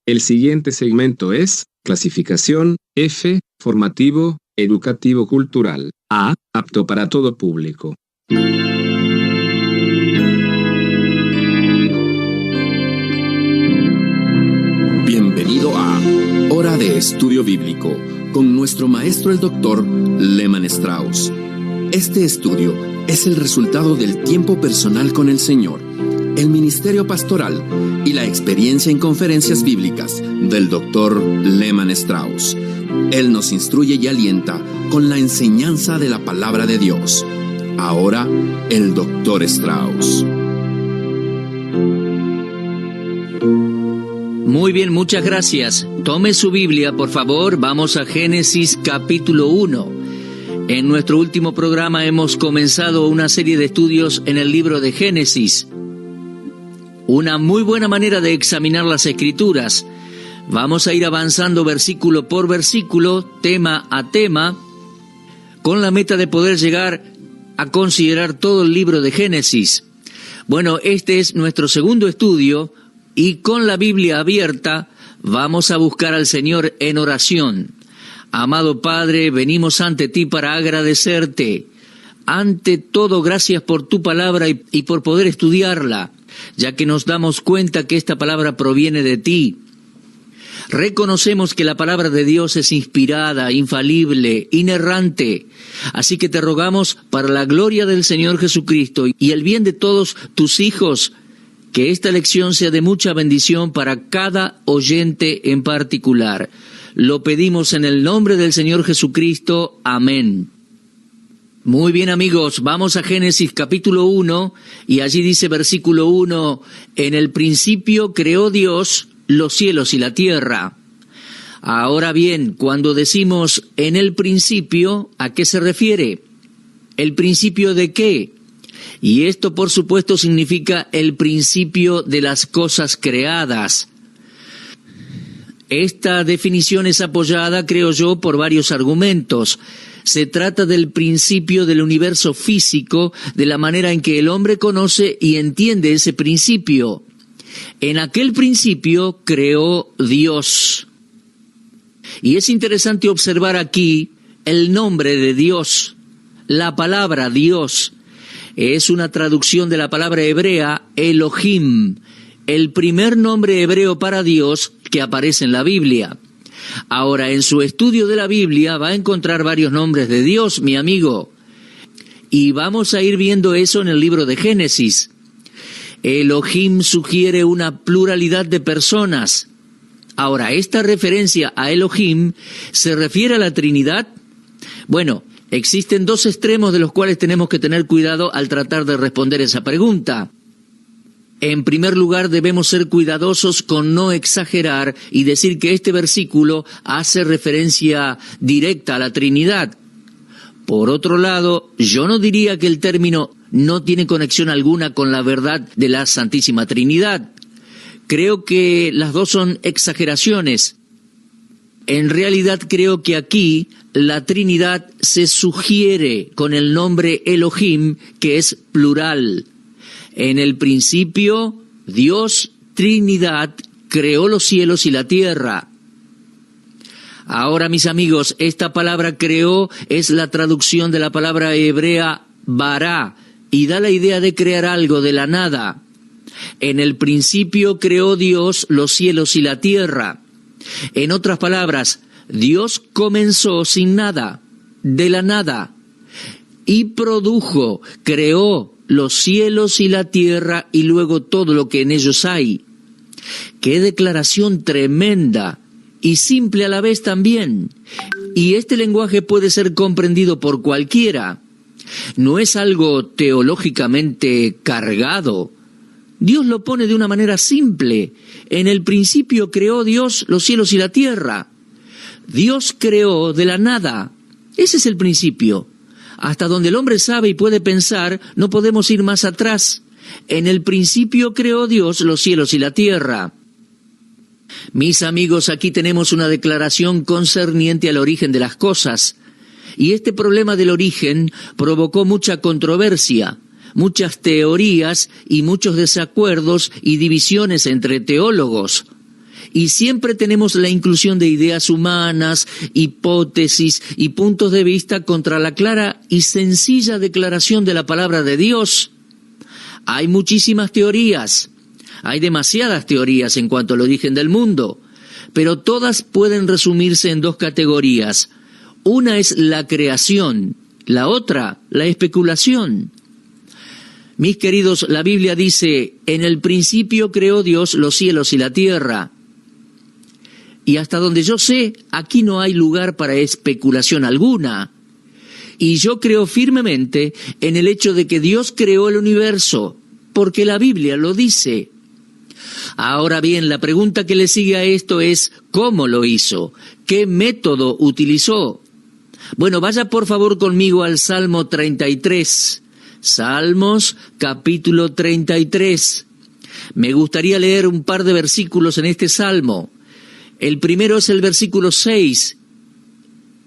El siguiente segmento es clasificación F, formativo, educativo cultural. A, apto para todo público. Bienvenido a Hora de Estudio Bíblico con nuestro maestro el Dr. Lehman Strauss. Este estudio es el resultado del tiempo personal con el Señor, el ministerio pastoral y la experiencia en conferencias bíblicas del Dr. Lehman Strauss. Él nos instruye y alienta con la enseñanza de la palabra de Dios. Ahora, el Dr. Strauss. Muy bien, muchas gracias. Tome su Biblia, por favor. Vamos a Génesis capítulo 1. En nuestro último programa hemos comenzado una serie de estudios en el libro de Génesis. Una muy buena manera de examinar las Escrituras. Vamos a ir avanzando versículo por versículo, tema a tema, con la meta de poder llegar a considerar todo el libro de Génesis. Bueno, este es nuestro segundo estudio y con la Biblia abierta vamos a buscar al Señor en oración. Amado Padre, venimos ante ti para agradecerte. Ante todo, gracias por tu palabra y por poder estudiarla, ya que nos damos cuenta que esta palabra proviene de ti. Reconocemos que la palabra de Dios es inspirada, infalible, inerrante. Así que te rogamos para la gloria del Señor Jesucristo y el bien de todos tus hijos, que esta lección sea de mucha bendición para cada oyente en particular. Lo pedimos en el nombre del Señor Jesucristo. Amén. Muy bien, amigos, vamos a Génesis capítulo 1, y allí dice versículo 1, en el principio creó Dios los cielos y la tierra. Ahora bien, cuando decimos en el principio, ¿a qué se refiere? ¿El principio de qué? Y esto, por supuesto, significa el principio de las cosas creadas. Esta definición es apoyada, creo yo, por varios argumentos. Se trata del principio del universo físico, de la manera en que el hombre conoce y entiende ese principio. En aquel principio creó Dios. Y es interesante observar aquí el nombre de Dios. La palabra Dios es una traducción de la palabra hebrea Elohim, el primer nombre hebreo para Dios que aparece en la Biblia. Ahora, en su estudio de la Biblia va a encontrar varios nombres de Dios, mi amigo. Y vamos a ir viendo eso en el libro de Génesis. Elohim sugiere una pluralidad de personas. Ahora, esta referencia a Elohim se refiere a la Trinidad. Bueno, existen dos extremos de los cuales tenemos que tener cuidado al tratar de responder esa pregunta. En primer lugar, debemos ser cuidadosos con no exagerar y decir que este versículo hace referencia directa a la Trinidad. Por otro lado, yo no diría que el término no tiene conexión alguna con la verdad de la Santísima Trinidad. Creo que las dos son exageraciones. En realidad creo que aquí la Trinidad se sugiere con el nombre Elohim, que es plural. En el principio, Dios, Trinidad, creó los cielos y la tierra. Ahora, mis amigos, esta palabra creó es la traducción de la palabra hebrea bará, y da la idea de crear algo de la nada. En el principio creó Dios los cielos y la tierra. En otras palabras, Dios comenzó sin nada, de la nada, y produjo, creó los cielos y la tierra y luego todo lo que en ellos hay. ¡Qué declaración tremenda! Y simple a la vez también. Y este lenguaje puede ser comprendido por cualquiera. No es algo teológicamente cargado. Dios lo pone de una manera simple. En el principio creó Dios los cielos y la tierra. Dios creó de la nada. Ese es el principio. Hasta donde el hombre sabe y puede pensar, no podemos ir más atrás. En el principio creó Dios los cielos y la tierra. Mis amigos, aquí tenemos una declaración concerniente al origen de las cosas. Y este problema del origen provocó mucha controversia, muchas teorías y muchos desacuerdos y divisiones entre teólogos. y siempre tenemos la inclusión de ideas humanas, hipótesis y puntos de vista contra la clara y sencilla declaración de la palabra de Dios. Hay muchísimas teorías, hay demasiadas teorías en cuanto al origen del mundo, pero todas pueden resumirse en dos categorías. Una es la creación, la otra, la especulación. Mis queridos, la Biblia dice, en el principio creó Dios los cielos y la tierra. Y hasta donde yo sé, aquí no hay lugar para especulación alguna. Y yo creo firmemente en el hecho de que Dios creó el universo, porque la Biblia lo dice. Ahora bien, la pregunta que le sigue a esto es, ¿cómo lo hizo? ¿Qué método utilizó? Bueno, vaya por favor conmigo al Salmo 33. Salmos, capítulo 33. Me gustaría leer un par de versículos en este salmo. El primero es el versículo 6,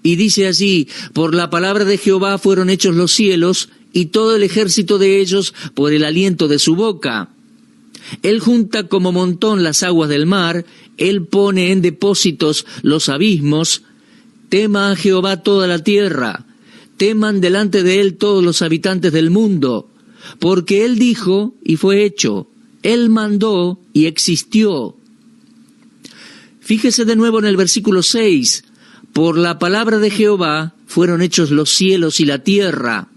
y dice así: por la palabra de Jehová fueron hechos los cielos, y todo el ejército de ellos por el aliento de su boca. Él junta como montón las aguas del mar, él pone en depósitos los abismos. Tema a Jehová toda la tierra, teman delante de él todos los habitantes del mundo, porque él dijo y fue hecho, él mandó y existió. Fíjese de nuevo en el versículo 6, por la palabra de Jehová fueron hechos los cielos y la tierra.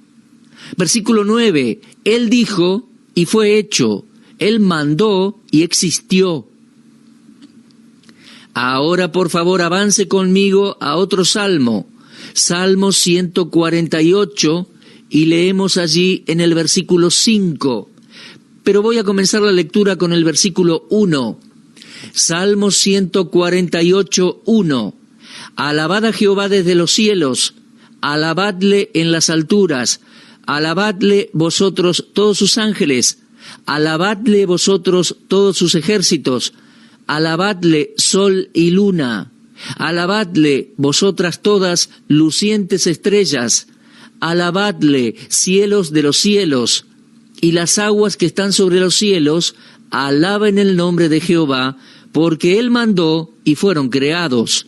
Versículo 9, él dijo y fue hecho, él mandó y existió. Ahora por favor avance conmigo a otro salmo, Salmo 148, y leemos allí en el versículo 5. Pero voy a comenzar la lectura con el versículo 1. Salmo 148, 1. Alabad a Jehová desde los cielos, alabadle en las alturas, alabadle vosotros todos sus ángeles, alabadle vosotros todos sus ejércitos, alabadle sol y luna, alabadle vosotras todas lucientes estrellas, alabadle cielos de los cielos, y las aguas que están sobre los cielos, alaben el nombre de Jehová, porque él mandó y fueron creados.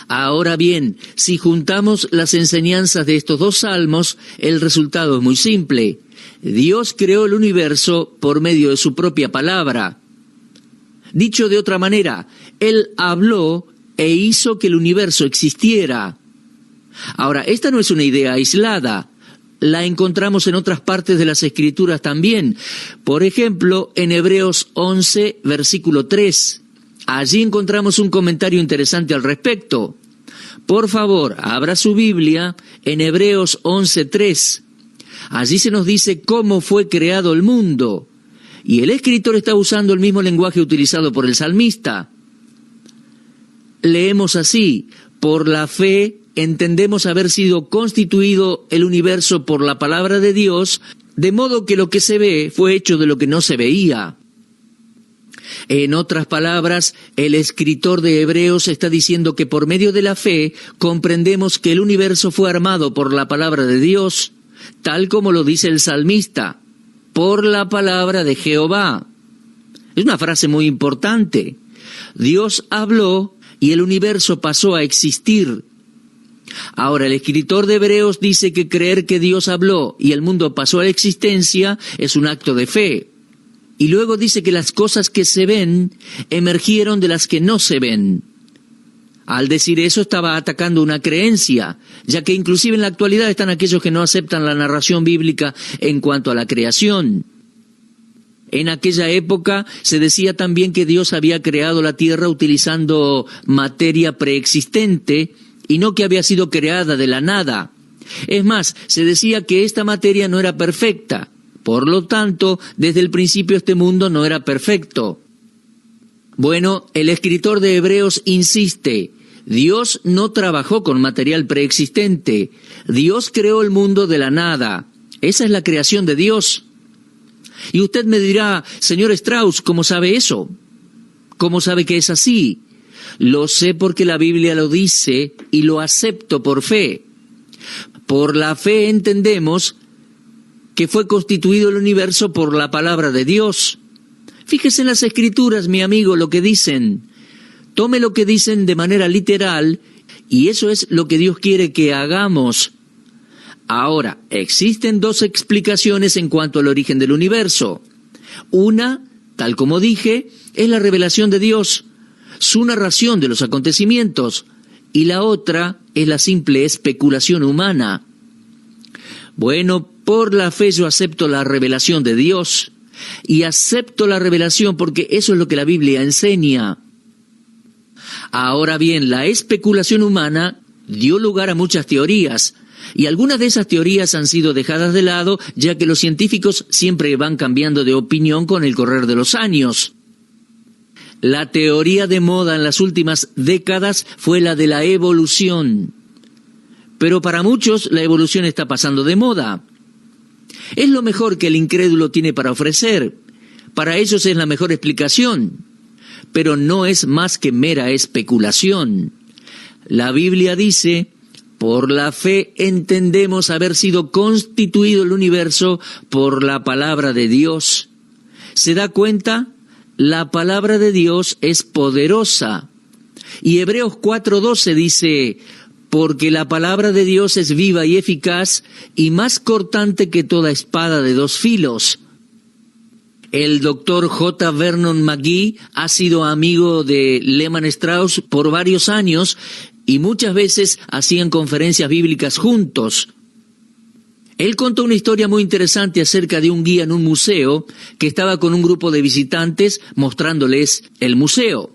Ahora bien, si juntamos las enseñanzas de estos dos salmos, el resultado es muy simple. Dios creó el universo por medio de su propia palabra. Dicho de otra manera, Él habló e hizo que el universo existiera. Ahora, esta no es una idea aislada. La encontramos en otras partes de las Escrituras también. Por ejemplo, en Hebreos 11, versículo 3. Allí encontramos un comentario interesante al respecto. Por favor, abra su Biblia en Hebreos 11, 3. Allí se nos dice cómo fue creado el mundo. Y el escritor está usando el mismo lenguaje utilizado por el salmista. Leemos así: por la fe entendemos haber sido constituido el universo por la palabra de Dios, de modo que lo que se ve fue hecho de lo que no se veía. En otras palabras, el escritor de Hebreos está diciendo que por medio de la fe comprendemos que el universo fue armado por la palabra de Dios, tal como lo dice el salmista, por la palabra de Jehová. Es una frase muy importante. Dios habló y el universo pasó a existir. Ahora, el escritor de Hebreos dice que creer que Dios habló y el mundo pasó a la existencia es un acto de fe. Y luego dice que las cosas que se ven emergieron de las que no se ven. Al decir eso estaba atacando una creencia, ya que inclusive en la actualidad están aquellos que no aceptan la narración bíblica en cuanto a la creación. En aquella época se decía también que Dios había creado la tierra utilizando materia preexistente y no que había sido creada de la nada. Es más, se decía que esta materia no era perfecta. Por lo tanto, desde el principio este mundo no era perfecto. Bueno, el escritor de Hebreos insiste: Dios no trabajó con material preexistente. Dios creó el mundo de la nada. Esa es la creación de Dios. Y usted me dirá: señor Strauss, ¿cómo sabe eso? ¿Cómo sabe que es así? Lo sé porque la Biblia lo dice y lo acepto por fe. Por la fe entendemos que fue constituido el universo por la palabra de Dios. Fíjese en las Escrituras, mi amigo, lo que dicen. Tome lo que dicen de manera literal, y eso es lo que Dios quiere que hagamos. Ahora, existen dos explicaciones en cuanto al origen del universo. Una, tal como dije, es la revelación de Dios, su narración de los acontecimientos, y la otra es la simple especulación humana. Bueno, por la fe yo acepto la revelación de Dios, y acepto la revelación porque eso es lo que la Biblia enseña. Ahora bien, la especulación humana dio lugar a muchas teorías, y algunas de esas teorías han sido dejadas de lado, ya que los científicos siempre van cambiando de opinión con el correr de los años. La teoría de moda en las últimas décadas fue la de la evolución. Pero para muchos la evolución está pasando de moda. Es lo mejor que el incrédulo tiene para ofrecer. Para ellos es la mejor explicación. Pero no es más que mera especulación. La Biblia dice: por la fe entendemos haber sido constituido el universo por la palabra de Dios. ¿Se da cuenta? La palabra de Dios es poderosa. Y Hebreos 4:12 dice: porque la palabra de Dios es viva y eficaz y más cortante que toda espada de dos filos. El doctor J. Vernon McGee ha sido amigo de Lehman Strauss por varios años y muchas veces hacían conferencias bíblicas juntos. Él contó una historia muy interesante acerca de un guía en un museo que estaba con un grupo de visitantes mostrándoles el museo.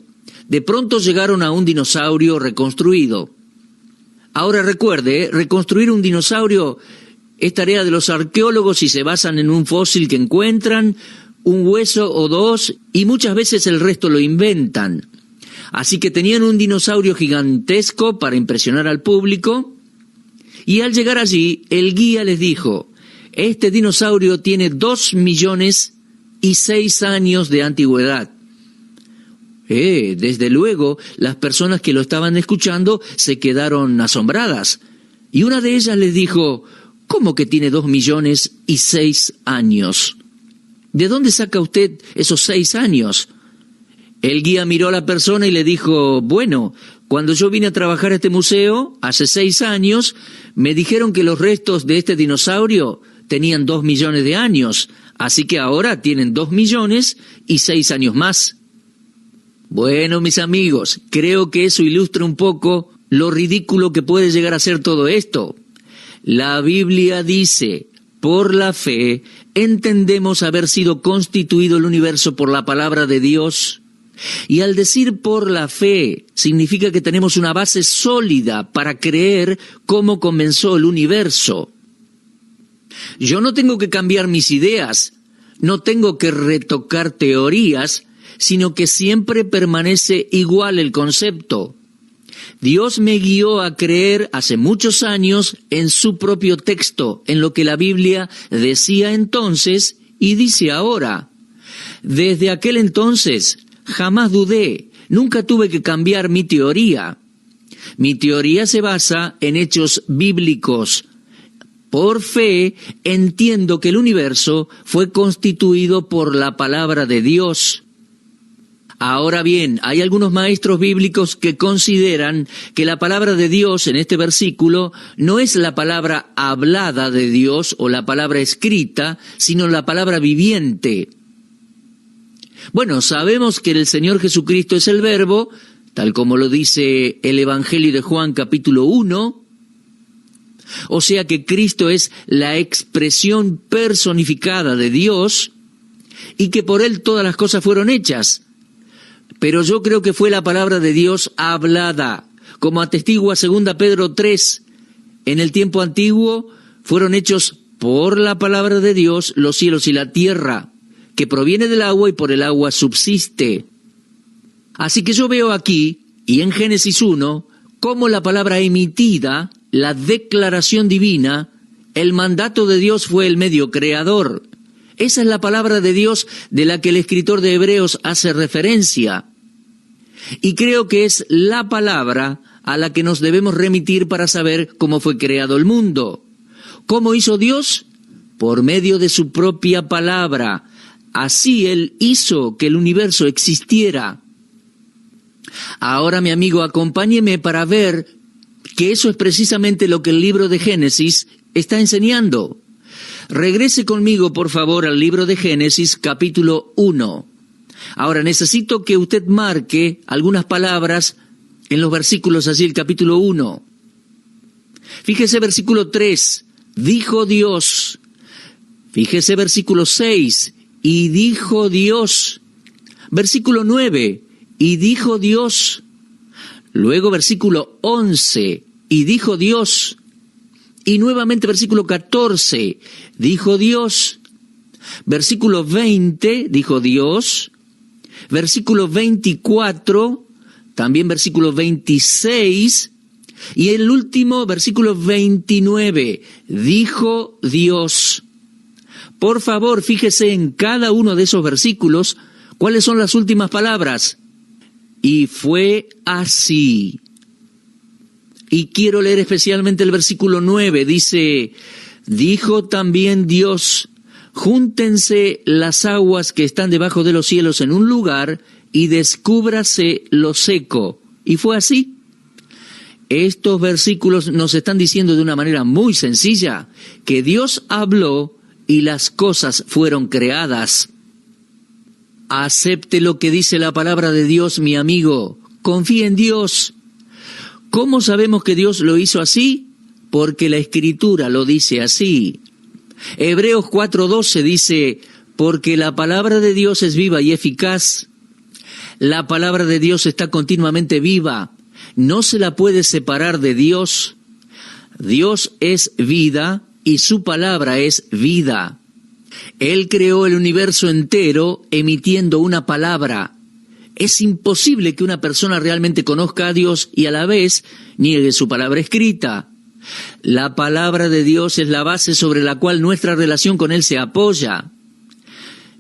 De pronto llegaron a un dinosaurio reconstruido. Ahora recuerde, reconstruir un dinosaurio es tarea de los arqueólogos y se basan en un fósil que encuentran, un hueso o dos, y muchas veces el resto lo inventan. Así que tenían un dinosaurio gigantesco para impresionar al público, y al llegar allí, el guía les dijo: este dinosaurio tiene 2.006.000 años de antigüedad. Desde luego, las personas que lo estaban escuchando se quedaron asombradas, y una de ellas les dijo: ¿cómo que tiene 2.006.000 años? ¿De dónde saca usted esos 6 años? El guía miró a la persona y le dijo: bueno, cuando yo vine a trabajar a este museo, hace 6 años, me dijeron que los restos de este dinosaurio tenían 2 millones de años, así que ahora tienen 2.006.000 años más. Bueno, mis amigos, creo que eso ilustra un poco lo ridículo que puede llegar a ser todo esto. La Biblia dice: por la fe entendemos haber sido constituido el universo por la palabra de Dios. Y al decir por la fe, significa que tenemos una base sólida para creer cómo comenzó el universo. Yo no tengo que cambiar mis ideas, no tengo que retocar teorías, sino que siempre permanece igual el concepto. Dios me guió a creer hace muchos años en su propio texto, en lo que la Biblia decía entonces y dice ahora. Desde aquel entonces jamás dudé, nunca tuve que cambiar mi teoría. Mi teoría se basa en hechos bíblicos. Por fe entiendo que el universo fue constituido por la palabra de Dios. Ahora bien, hay algunos maestros bíblicos que consideran que la palabra de Dios en este versículo no es la palabra hablada de Dios o la palabra escrita, sino la palabra viviente. Bueno, sabemos que el Señor Jesucristo es el Verbo, tal como lo dice el Evangelio de Juan capítulo 1, o sea que Cristo es la expresión personificada de Dios y que por Él todas las cosas fueron hechas. Pero yo creo que fue la palabra de Dios hablada, como atestigua 2 Pedro 3. En el tiempo antiguo fueron hechos por la palabra de Dios los cielos y la tierra, que proviene del agua y por el agua subsiste. Así que yo veo aquí, y en Génesis 1, cómo la palabra emitida, la declaración divina, el mandato de Dios fue el medio creador. Esa es la palabra de Dios de la que el escritor de Hebreos hace referencia. Y creo que es la palabra a la que nos debemos remitir para saber cómo fue creado el mundo. ¿Cómo hizo Dios? Por medio de su propia palabra. Así Él hizo que el universo existiera. Ahora, mi amigo, acompáñeme para ver que eso es precisamente lo que el libro de Génesis está enseñando. Regrese conmigo, por favor, al libro de Génesis, capítulo 1. Ahora, necesito que usted marque algunas palabras en los versículos así, el capítulo 1. Fíjese versículo 3, dijo Dios. Fíjese versículo 6, y dijo Dios. Versículo 9, y dijo Dios. Luego versículo 11, y dijo Dios. Y nuevamente versículo 14, dijo Dios. Versículo 20, dijo Dios. Versículo 24, también versículo 26, y el último, versículo 29, dijo Dios. Por favor, fíjese en cada uno de esos versículos, ¿cuáles son las últimas palabras? Y fue así. Y quiero leer especialmente el versículo 9, dice, dijo también Dios, júntense las aguas que están debajo de los cielos en un lugar y descúbrase lo seco. Y fue así. Estos versículos nos están diciendo de una manera muy sencilla que Dios habló y las cosas fueron creadas. Acepte lo que dice la palabra de Dios, mi amigo. Confíe en Dios. ¿Cómo sabemos que Dios lo hizo así? Porque la Escritura lo dice así. Hebreos 4:12 dice, porque la palabra de Dios es viva y eficaz. La palabra de Dios está continuamente viva. No se la puede separar de Dios. Dios es vida y su palabra es vida. Él creó el universo entero emitiendo una palabra. Es imposible que una persona realmente conozca a Dios y a la vez niegue su palabra escrita. La palabra de Dios es la base sobre la cual nuestra relación con Él se apoya.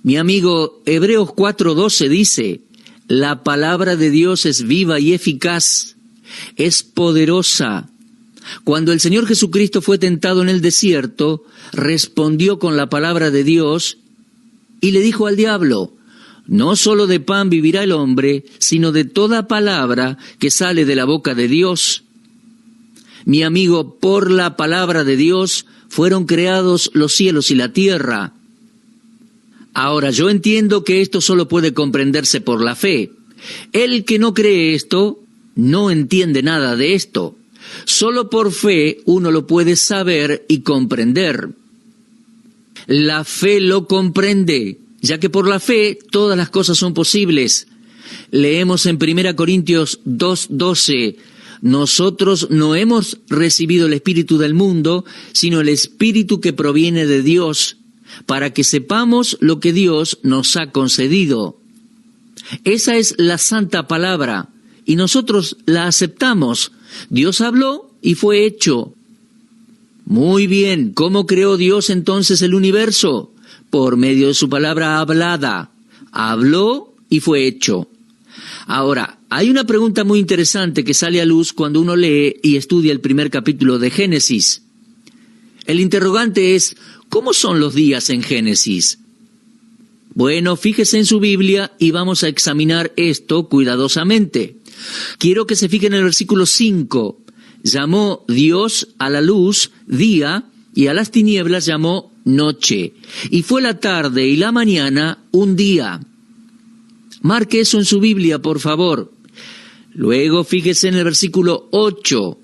Mi amigo, Hebreos 4:12 dice, la palabra de Dios es viva y eficaz, es poderosa. Cuando el Señor Jesucristo fue tentado en el desierto, respondió con la palabra de Dios y le dijo al diablo, no solo de pan vivirá el hombre, sino de toda palabra que sale de la boca de Dios. Mi amigo, por la palabra de Dios fueron creados los cielos y la tierra. Ahora, yo entiendo que esto solo puede comprenderse por la fe. El que no cree esto, no entiende nada de esto. Solo por fe uno lo puede saber y comprender. La fe lo comprende, ya que por la fe todas las cosas son posibles. Leemos en 1 Corintios 2:12, nosotros no hemos recibido el espíritu del mundo, sino el espíritu que proviene de Dios, para que sepamos lo que Dios nos ha concedido. Esa es la santa palabra, y nosotros la aceptamos. Dios habló y fue hecho. Muy bien, ¿cómo creó Dios entonces el universo? Por medio de su palabra hablada. Habló y fue hecho. Ahora, hay una pregunta muy interesante que sale a luz cuando uno lee y estudia el primer capítulo de Génesis. El interrogante es, ¿cómo son los días en Génesis? Bueno, fíjese en su Biblia y vamos a examinar esto cuidadosamente. Quiero que se fijen en el versículo 5. Llamó Dios a la luz día y a las tinieblas llamó noche. Y fue la tarde y la mañana un día. Marque eso en su Biblia, por favor. Luego fíjese en el versículo 8.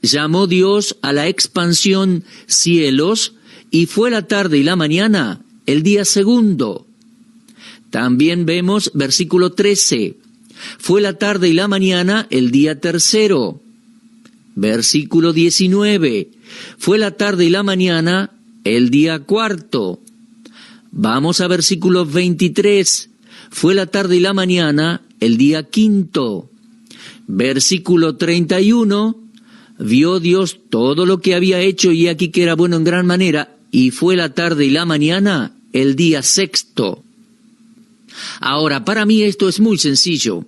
Llamó Dios a la expansión cielos y fue la tarde y la mañana el día segundo. También vemos versículo 13. Fue la tarde y la mañana el día tercero. Versículo 19. Fue la tarde y la mañana el día cuarto. Vamos a versículo 23. Fue la tarde y la mañana el día quinto. Versículo 31. Vio Dios todo lo que había hecho y aquí que era bueno en gran manera, y fue la tarde y la mañana el día sexto. Ahora, para mí esto es muy sencillo.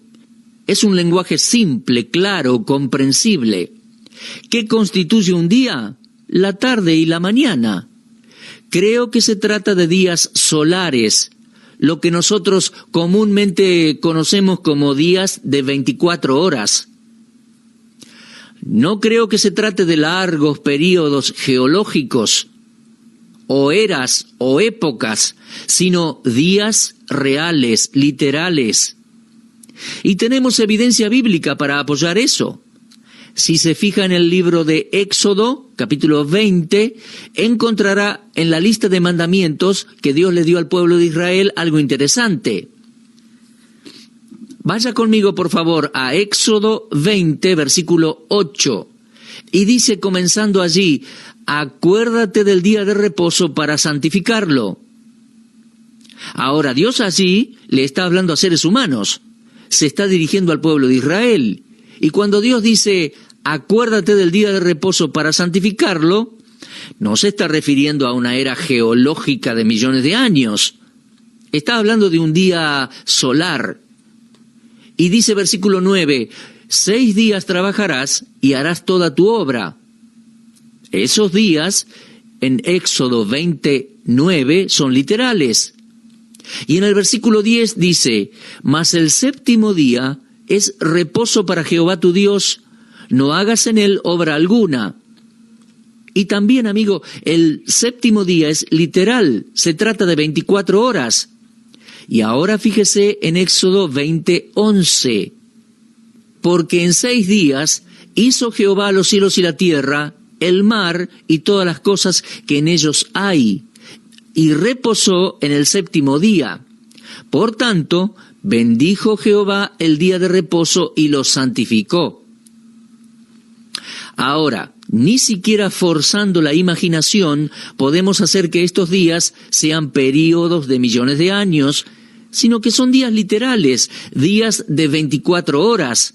Es un lenguaje simple, claro, comprensible. ¿Qué constituye un día? La tarde y la mañana. Creo que se trata de días solares, lo que nosotros comúnmente conocemos como días de 24 horas. No creo que se trate de largos períodos geológicos, o eras, o épocas, sino días reales, literales. Y tenemos evidencia bíblica para apoyar eso. Si se fija en el libro de Éxodo, capítulo 20, encontrará en la lista de mandamientos que Dios le dio al pueblo de Israel algo interesante. Vaya conmigo, por favor, a Éxodo 20, versículo 8. Y dice, comenzando allí, acuérdate del día de reposo para santificarlo. Ahora, Dios allí le está hablando a seres humanos. Se está dirigiendo al pueblo de Israel. Y cuando Dios dice, acuérdate del día de reposo para santificarlo, no se está refiriendo a una era geológica de millones de años. Está hablando de un día solar. Y dice versículo 9, 6 días trabajarás y harás toda tu obra. Esos días, en Éxodo 29, son literales. Y en el versículo 10 dice, mas el séptimo día es reposo para Jehová tu Dios, no hagas en él obra alguna. Y también, amigo, el séptimo día es literal, se trata de 24 horas. Y ahora fíjese en Éxodo 20:11, porque en 6 días hizo Jehová los cielos y la tierra, el mar y todas las cosas que en ellos hay, y reposó en el séptimo día. Por tanto, bendijo Jehová el día de reposo y lo santificó. Ahora, ni siquiera forzando la imaginación podemos hacer que estos días sean períodos de millones de años, sino que son días literales, días de 24 horas.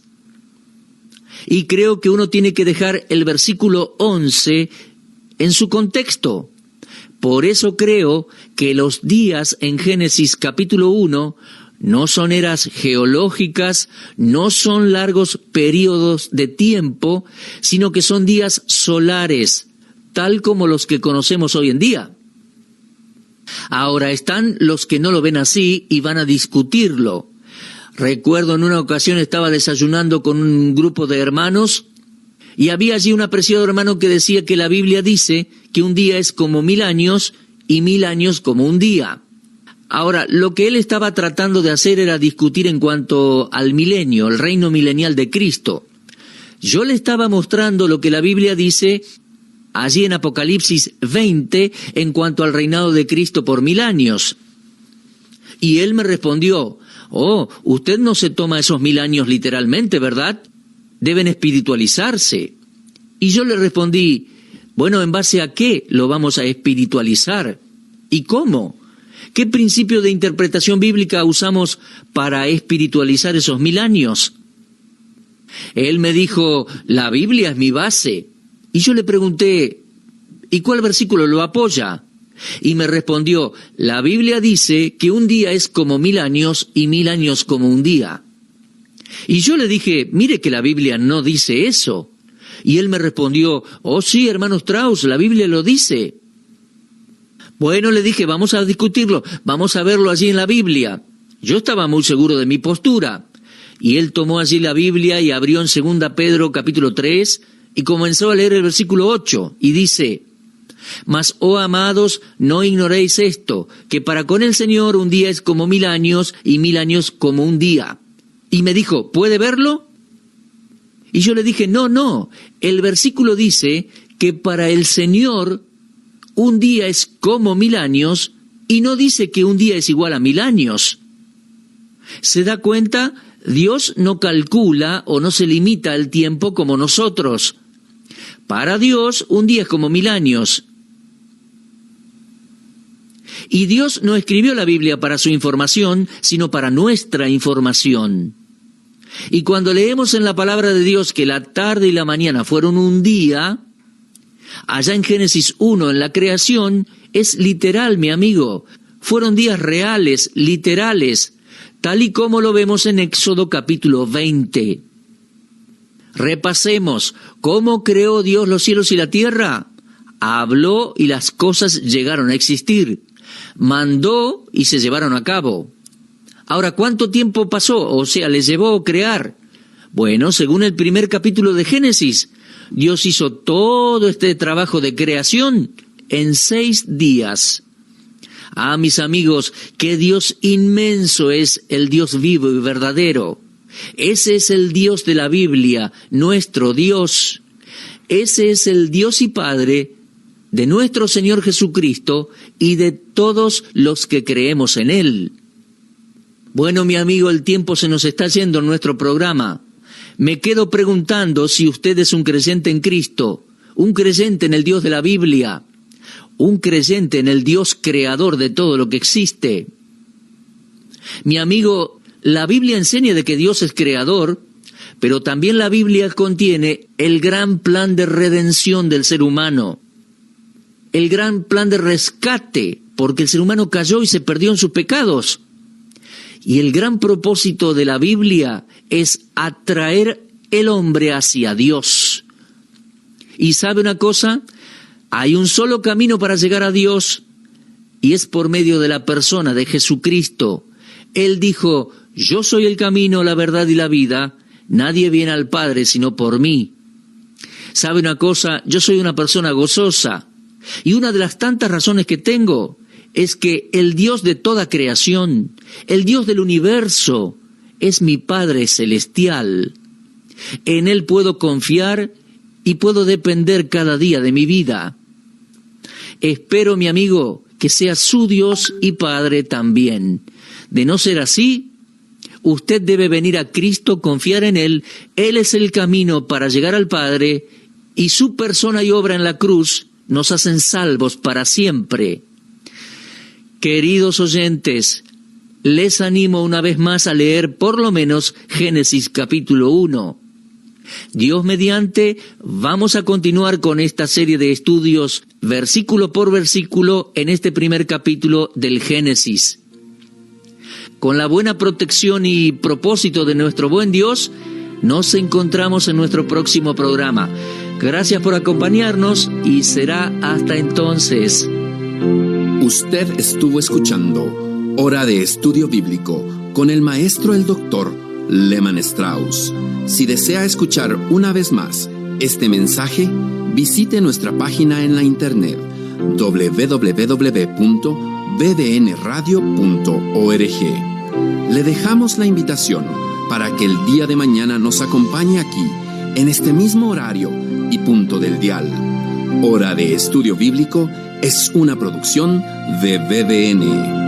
Y creo que uno tiene que dejar el versículo 11 en su contexto. Por eso creo que los días en Génesis capítulo 1 no son eras geológicas, no son largos períodos de tiempo, sino que son días solares, tal como los que conocemos hoy en día. Ahora están los que no lo ven así y van a discutirlo. Recuerdo en una ocasión estaba desayunando con un grupo de hermanos y había allí un apreciado hermano que decía que la Biblia dice que un día es como 1000 años y 1000 años como un día. Ahora, lo que él estaba tratando de hacer era discutir en cuanto al milenio, el reino milenial de Cristo. Yo le estaba mostrando lo que la Biblia dice allí en Apocalipsis 20 en cuanto al reinado de Cristo por 1000 años. Y él me respondió, usted no se toma esos 1000 años literalmente, ¿verdad? Deben espiritualizarse. Y yo le respondí, bueno, ¿en base a qué lo vamos a espiritualizar? ¿Y cómo? ¿Qué principio de interpretación bíblica usamos para espiritualizar esos 1000 años? Él me dijo, la Biblia es mi base. Y yo le pregunté, ¿y cuál versículo lo apoya? Y me respondió, la Biblia dice que un día es como 1000 años y 1000 años como un día. Y yo le dije, mire que la Biblia no dice eso. Y él me respondió, sí, hermano Strauss, la Biblia lo dice. Bueno, le dije, vamos a discutirlo, vamos a verlo allí en la Biblia. Yo estaba muy seguro de mi postura. Y él tomó allí la Biblia y abrió en 2 Pedro capítulo 3 y comenzó a leer el versículo 8 y dice, mas, oh amados, no ignoréis esto, que para con el Señor un día es como 1000 años y 1000 años como un día. Y me dijo, ¿puede verlo? Y yo le dije, no, el versículo dice que para el Señor un día es como 1000 años y no dice que un día es igual a 1000 años. ¿Se da cuenta? Dios no calcula o no se limita al tiempo como nosotros. Para Dios un día es como 1000 años. Y Dios no escribió la Biblia para su información, sino para nuestra información. Y cuando leemos en la palabra de Dios que la tarde y la mañana fueron un día, allá en Génesis 1, en la creación, es literal, mi amigo. Fueron días reales, literales, tal y como lo vemos en Éxodo capítulo 20. Repasemos, ¿cómo creó Dios los cielos y la tierra? Habló y las cosas llegaron a existir. Mandó y se llevaron a cabo. Ahora, ¿cuánto tiempo pasó? O sea, les llevó crear. Bueno, según el primer capítulo de Génesis, Dios hizo todo este trabajo de creación en 6 días. Ah, mis amigos, qué Dios inmenso es el Dios vivo y verdadero. Ese es el Dios de la Biblia, nuestro Dios. Ese es el Dios y Padre de nuestro Señor Jesucristo y de todos los que creemos en Él. Bueno, mi amigo, el tiempo se nos está yendo en nuestro programa. Me quedo preguntando si usted es un creyente en Cristo, un creyente en el Dios de la Biblia, un creyente en el Dios creador de todo lo que existe. Mi amigo, la Biblia enseña de que Dios es creador, pero también la Biblia contiene el gran plan de redención del ser humano, el gran plan de rescate, porque el ser humano cayó y se perdió en sus pecados. Y el gran propósito de la Biblia es atraer el hombre hacia Dios. ¿Y sabe una cosa? Hay un solo camino para llegar a Dios, y es por medio de la persona de Jesucristo. Él dijo: yo soy el camino, la verdad y la vida, nadie viene al Padre sino por mí. ¿Sabe una cosa? Yo soy una persona gozosa, y una de las tantas razones que tengo es que el Dios de toda creación, el Dios del universo, es mi Padre celestial. En Él puedo confiar y puedo depender cada día de mi vida. Espero, mi amigo, que sea su Dios y Padre también. De no ser así, usted debe venir a Cristo, confiar en Él. Él es el camino para llegar al Padre, y su persona y obra en la cruz nos hacen salvos para siempre. Queridos oyentes, les animo una vez más a leer por lo menos Génesis capítulo 1. Dios mediante, vamos a continuar con esta serie de estudios versículo por versículo en este primer capítulo del Génesis. Con la buena protección y propósito de nuestro buen Dios, nos encontramos en nuestro próximo programa. Gracias por acompañarnos y será hasta entonces. Usted estuvo escuchando Hora de Estudio Bíblico con el maestro el doctor Lehmann Strauss. Si desea escuchar una vez más este mensaje, visite nuestra página en la internet www.bbnradio.org. Le dejamos la invitación para que el día de mañana nos acompañe aquí, en este mismo horario y punto del dial. Hora de Estudio Bíblico es una producción de BBN.